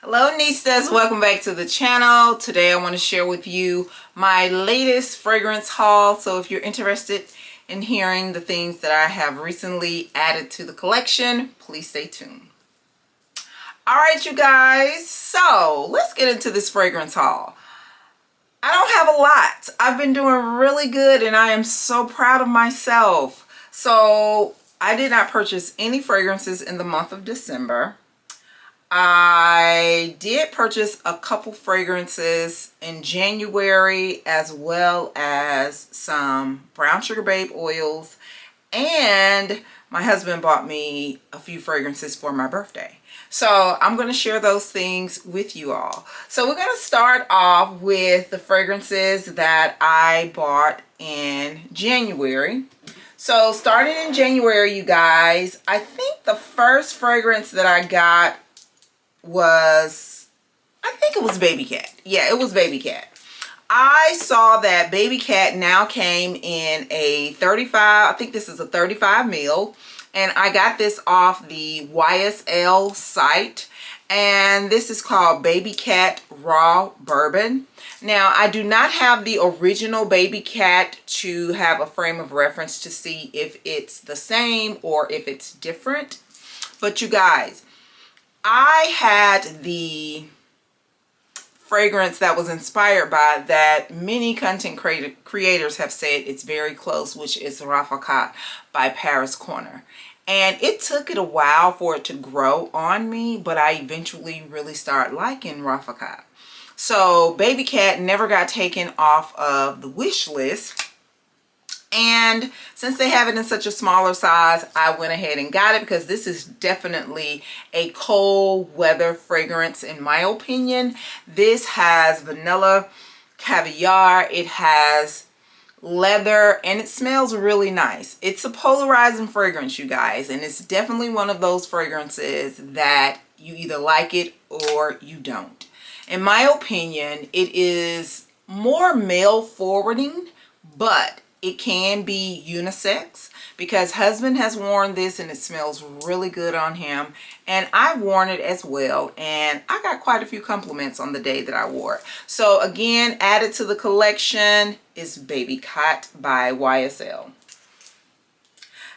Hello Nistas, welcome back to the channel. Today I want to share with you my latest fragrance haul. So if you're interested in hearing the things that I have recently added to the collection, please stay tuned. Alright you guys, so let's get into this fragrance haul. I don't have a lot. I've been doing really good and I am so proud of myself. So I did not purchase any fragrances in the month of December. I did purchase a couple fragrances in January, as well as some brown sugar babe oils, and my husband bought me a few fragrances for my birthday. So I'm going to share those things with you all. So we're going to start off with the fragrances that I bought in January. So starting in January, you guys, I think the first fragrance that I got was, I think it was Baby Cat. Yeah, it was Baby Cat. I saw that Baby Cat now came in a 35, I think this is a 35 ml, and I got this off the YSL site, and this is called Baby Cat Raw Bourbon. Now, I do not have the original Baby Cat to have a frame of reference to see if it's the same or if it's different, but you guys, I had the fragrance that was inspired by that many content creators have said it's very close, which is Raffacat by Paris Corner. And it took it a while for it to grow on me, but I eventually really started liking Raffacat. So Baby Cat never got taken off of the wish list. And since they have it in such a smaller size, I went ahead and got it because this is definitely a cold weather fragrance in my opinion. This has vanilla caviar, it has leather, and it smells really nice. It's a polarizing fragrance, you guys, and it's definitely one of those fragrances that you either like it or you don't. In my opinion, it is more male forwarding, but it can be unisex because husband has worn this and it smells really good on him, and I worn it as well, and I got quite a few compliments on the day that I wore it. So again, added to the collection is Baby Cat by YSL.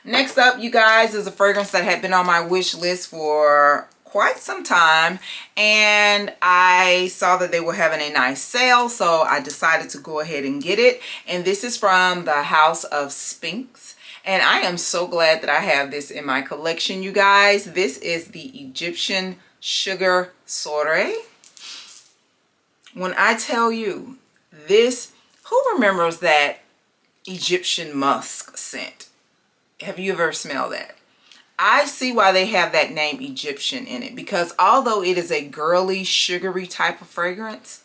Next up, you guys, is a fragrance that had been on my wish list for quite some time, and I saw that they were having a nice sale, so I decided to go ahead and get it. And this is from the House of Sphinx, and I am so glad that I have this in my collection, you guys. This is the Egyptian Sugar Soiree. When I tell you this, who remembers that Egyptian musk scent? Have you ever smelled that? I see why they have that name Egyptian in it, because although it is a girly, sugary type of fragrance,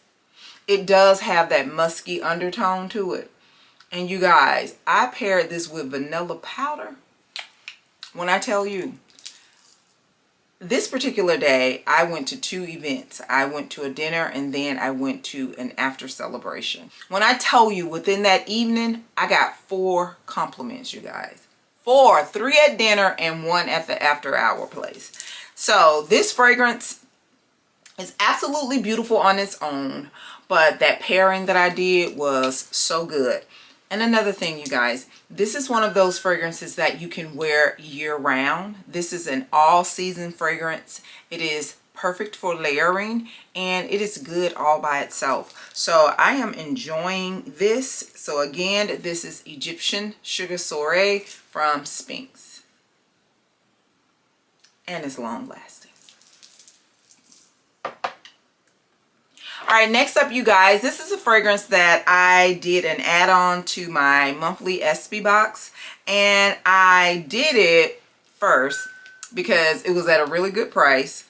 it does have that musky undertone to it. And you guys, I paired this with vanilla powder. When I tell you, this particular day, I went to two events. I went to a dinner and then I went to an after celebration. When I tell you, within that evening, I got 4 compliments, you guys. 4, 3 at dinner and 1 at the after hour place. So this fragrance is absolutely beautiful on its own, but that pairing that I did was so good. And another thing, you guys, this is one of those fragrances that you can wear year round. This is an all season fragrance. It is perfect for layering, and it is good all by itself. So I am enjoying this. So again, this is Egyptian Sugar Soiree from Sphinx, and it's long lasting. All right, next up, you guys, this is a fragrance that I did an add-on to my monthly SB box, and I did it first because it was at a really good price.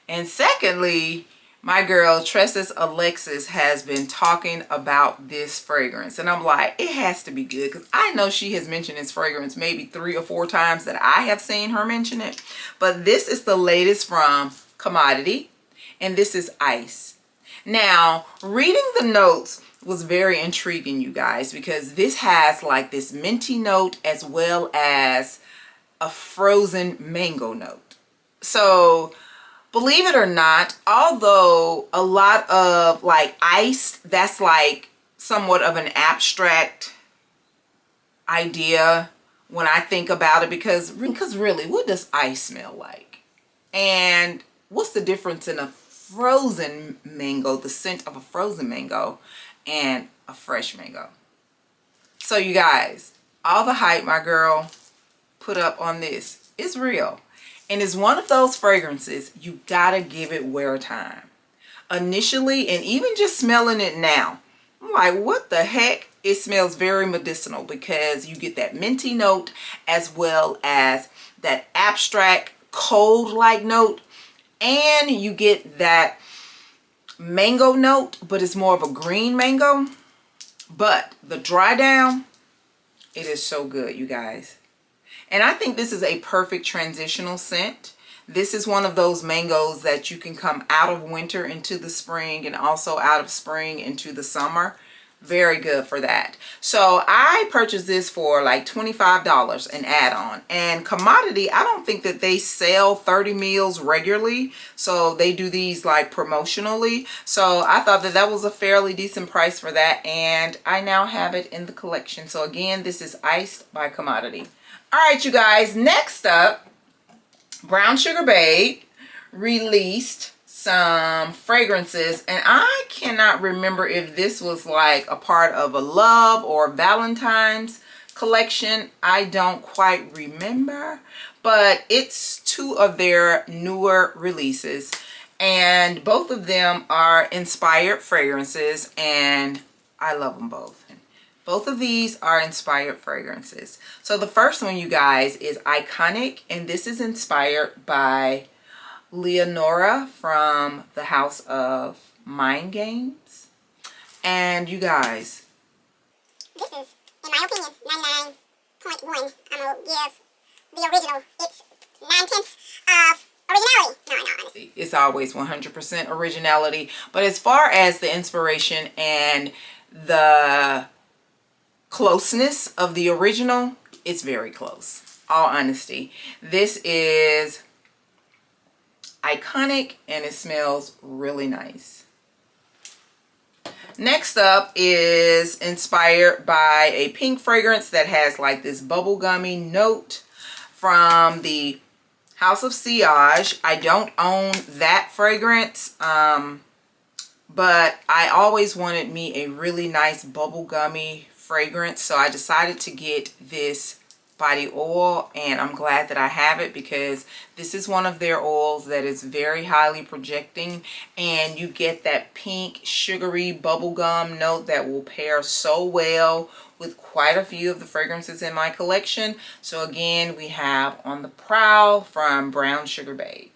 And secondly, my girl Tresses Alexis has been talking about this fragrance, and I'm like, it has to be good, because I know she has mentioned this fragrance maybe 3 or 4 times that I have seen her mention it. But this is the latest from Commodity, and this is Ice. Now, reading the notes was very intriguing, you guys, because this has like this minty note as well as a frozen mango note. So Believe it or not, although a lot of like ice, that's like somewhat of an abstract idea when I think about it, because really, what does ice smell like? And what's the difference in a frozen mango, the scent of a frozen mango, and a fresh mango? So you guys, all the hype my girl put up on this is real. And it's one of those fragrances you gotta give it wear time. Initially, and even just smelling it now, I'm like, what the heck? It smells very medicinal because you get that minty note as well as that abstract cold-like note, and you get that mango note, but it's more of a green mango. But the dry down, it is so good, you guys. And I think this is a perfect transitional scent. This is one of those mangoes that you can come out of winter into the spring and also out of spring into the summer. Very good for that. So I purchased this for like $25 an add-on. And Commodity, I don't think that they sell 30 mils regularly. So they do these like promotionally. So I thought that that was a fairly decent price for that. And I now have it in the collection. So again, this is Iced by Commodity. All right, you guys, next up, Brown Sugar Babe released some fragrances, and I cannot remember if this was like a part of a love or Valentine's collection. I don't quite remember, but it's two of their newer releases, and both of them are inspired fragrances, and I love them both. Both of these are inspired fragrances. So the first one, you guys, is Iconic, and this is inspired by Leonora from the House of Mind Games. And you guys, this is, in my opinion, 99.1. I'm going to give the original its 9/10 of originality. No, honestly. It's always 100% originality. But as far as the inspiration and the closeness of the original, it's very close. All honesty, this is Iconic, and it smells really nice. Next up is inspired by a pink fragrance that has like this bubblegummy note from the House of Sillage. I don't own that fragrance, but I always wanted me a really nice bubblegummy fragrance, so I decided to get this body oil, and I'm glad that I have it because this is one of their oils that is very highly projecting, and you get that pink sugary bubblegum note that will pair so well with quite a few of the fragrances in my collection. So again, we have On the Prowl from Brown Sugar Babe.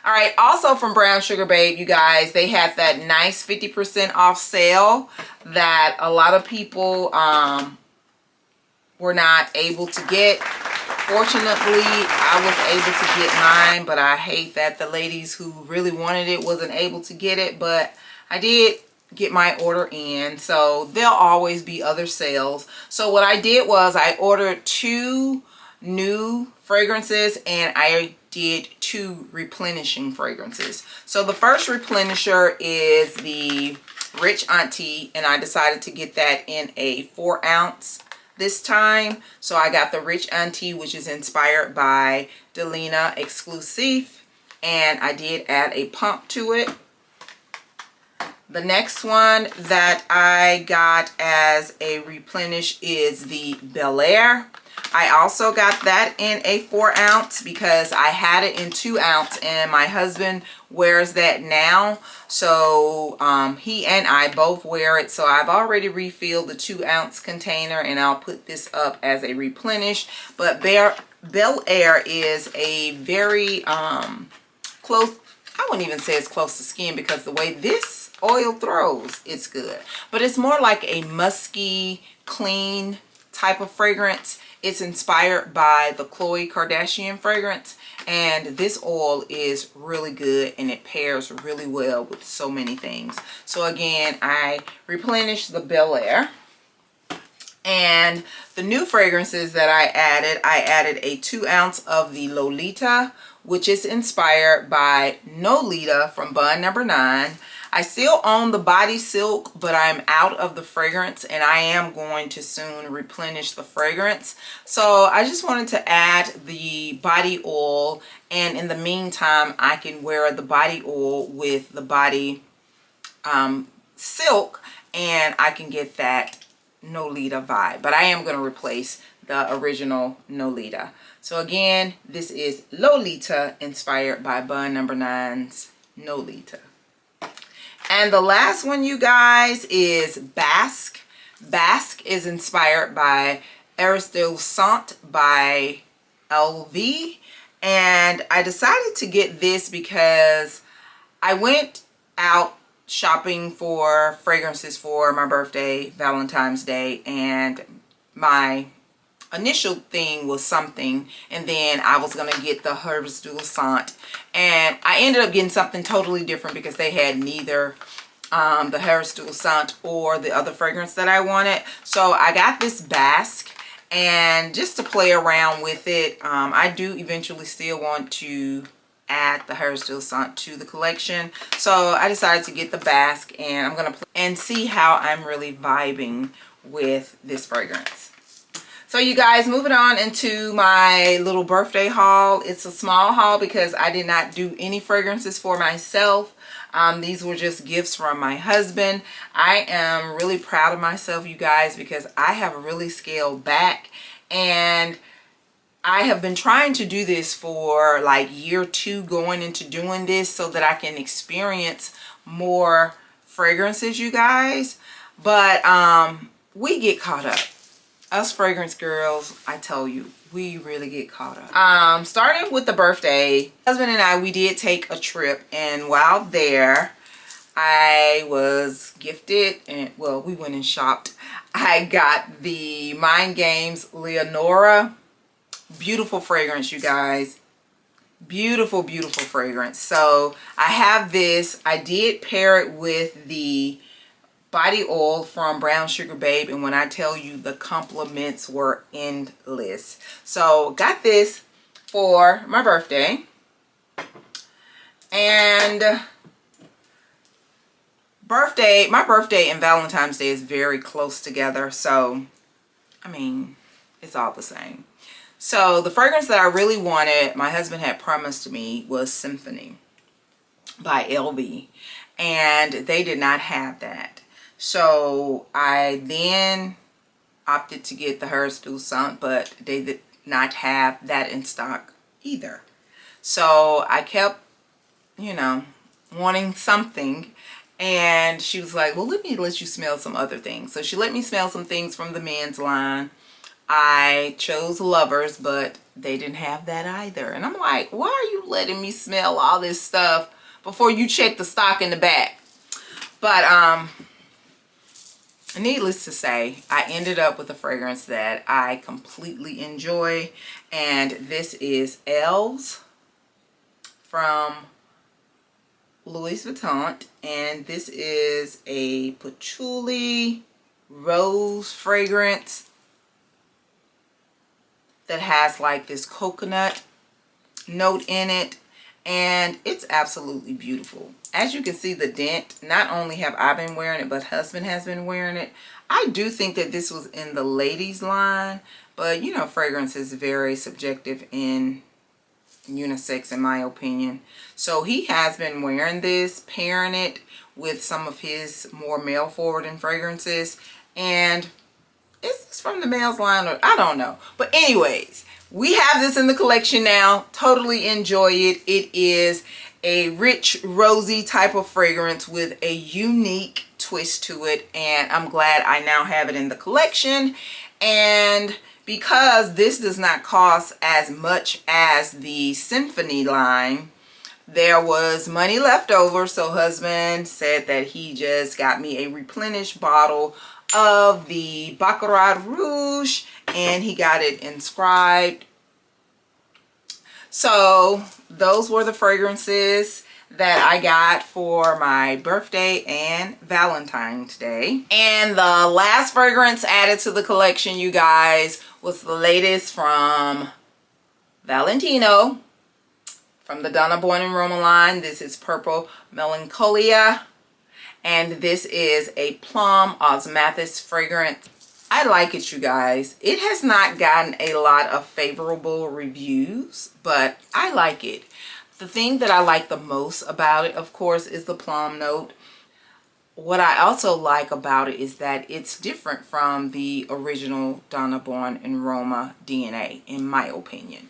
All right, also from Brown Sugar Babe, you guys, they had that nice 50% off sale that a lot of people were not able to get. Fortunately, I was able to get mine, but I hate that the ladies who really wanted it wasn't able to get it, but I did get my order in, so there'll always be other sales. So what I did was I ordered 2 new fragrances, and I did 2 replenishing fragrances. So the first replenisher is the Rich Auntie, and I decided to get that in a 4 ounce this time. So I got the Rich Auntie, which is inspired by Delina Exclusive, and I did add a pump to it. The next one that I got as a replenish is the Bel Air. I also got that in a 4 ounce because I had it in 2 ounce, and my husband wears that now. So he and I both wear it. So I've already refilled the 2 ounce container, and I'll put this up as a replenish. But Bel Air is a very close, I wouldn't even say it's close to skin because the way this oil throws, it's good. But it's more like a musky, clean type of fragrance. It's inspired by the Khloe Kardashian fragrance, and this oil is really good, and it pairs really well with so many things. So again, I replenished the Bel Air. And the new fragrances that I added a 2 ounce of the Lolita, which is inspired by Nolita from Bun Number 9. I still own the Body Silk, but I'm out of the fragrance, and I am going to soon replenish the fragrance. So I just wanted to add the body oil, and in the meantime, I can wear the body oil with the Body Silk, and I can get that Nolita vibe. But I am going to replace the original Nolita. So again, this is Lolita, inspired by Bun Number 9's Nolita. And the last one, you guys, is Basque. Basque is inspired by Aristil Sant by LV. And I decided to get this because I went out shopping for fragrances for my birthday, Valentine's Day, and my initial thing was something, and then I was gonna get the Aristil Sant, and I ended up getting something totally different because they had neither the Aristil Sant or the other fragrance that I wanted. So I got this Basque, and just to play around with it, I do eventually still want to add the Aristil Sant to the collection. So I decided to get the Basque, and I'm gonna play and see how I'm really vibing with this fragrance. So you guys, moving on into my little birthday haul. It's a small haul because I did not do any fragrances for myself. These were just gifts from my husband. I am really proud of myself, you guys, because I have really scaled back, and I have been trying to do this for like year 2 going into doing this so that I can experience more fragrances, you guys. But we get caught up. Us fragrance girls, I tell you, we really get caught up. Starting with the birthday, husband and I, we did take a trip, and while there, I was gifted, and well, we went and shopped. I got the Mind Games Leonora. Beautiful fragrance, you guys. Beautiful, beautiful fragrance. So I have this. I did pair it with the body oil from Brown Sugar Babe, and when I tell you, the compliments were endless. So got this for my birthday, and my birthday and Valentine's Day is very close together, so I mean, it's all the same. So the fragrance that I really wanted, my husband had promised me, was Symphony by LV, and they did not have that. So I then opted to get the Aristil Sant, but they did not have that in stock either. So I kept, you know, wanting something, and she was like, well, let me let you smell some other things. So she let me smell some things from the men's line. I chose Lovers, but they didn't have that either. And I'm like, why are you letting me smell all this stuff before you check the stock in the back? But needless to say, I ended up with a fragrance that I completely enjoy, and this is Elves from Louis Vuitton, and this is a patchouli rose fragrance that has like this coconut note in it, and it's absolutely beautiful. As you can see, the dent, not only have I been wearing it, but husband has been wearing it. I do think that this was in the ladies line, but you know, fragrance is very subjective in unisex, in my opinion. So he has been wearing this, pairing it with some of his more male forwarding fragrances, and is this from the male's line, or I don't know. But anyways, we have this in the collection now. Totally enjoy it. It is a rich, rosy type of fragrance with a unique twist to it, and I'm glad I now have it in the collection. And because this does not cost as much as the Symphony line, there was money left over, so husband said that he just got me a replenished bottle of the Baccarat Rouge, and he got it inscribed. So those were the fragrances that I got for my birthday and Valentine's Day. And the last fragrance added to the collection, you guys, was the latest from Valentino. from the Donna Boy and Roma line. This is Purple Melancholia, and this is a Plum Osmanthus fragrance. I like it, you guys. It has not gotten a lot of favorable reviews, but I like it. The thing that I like the most about it, of course, is the plum note. What I also like about it is that it's different from the original Donna Boy and Roma DNA, in my opinion.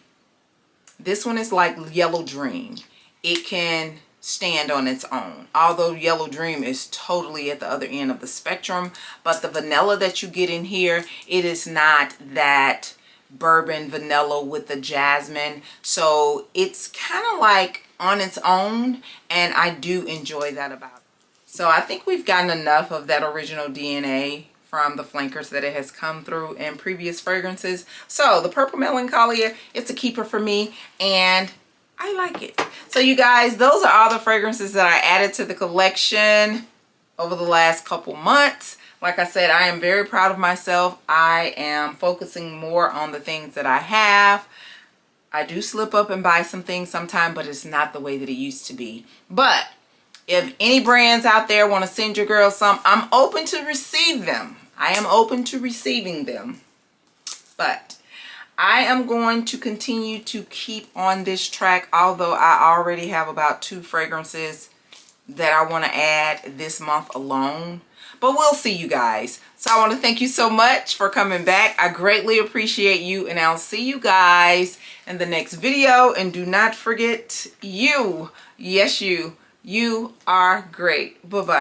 This one is like Yellow Dream. It can stand on its own, although Yellow Dream is totally at the other end of the spectrum. But the vanilla that you get in here, it is not that bourbon vanilla with the jasmine, so it's kind of like on its own, and I do enjoy that about it. So I think we've gotten enough of that original DNA from the flankers that it has come through in previous fragrances. So the Purple Melancholia, it's a keeper for me, and I like it. So you guys, those are all the fragrances that I added to the collection over the last couple months. Like I said, I am very proud of myself. I am focusing more on the things that I have. I do slip up and buy some things sometimes, but it's not the way that it used to be. But if any brands out there want to send your girl some, I'm open to receive them. I am open to receiving them. But I am going to continue to keep on this track, although I already have about 2 fragrances that I want to add this month alone. But we'll see, you guys. So I want to thank you so much for coming back. I greatly appreciate you, and I'll see you guys in the next video. And do not forget, you, yes, you are great. Bye-bye.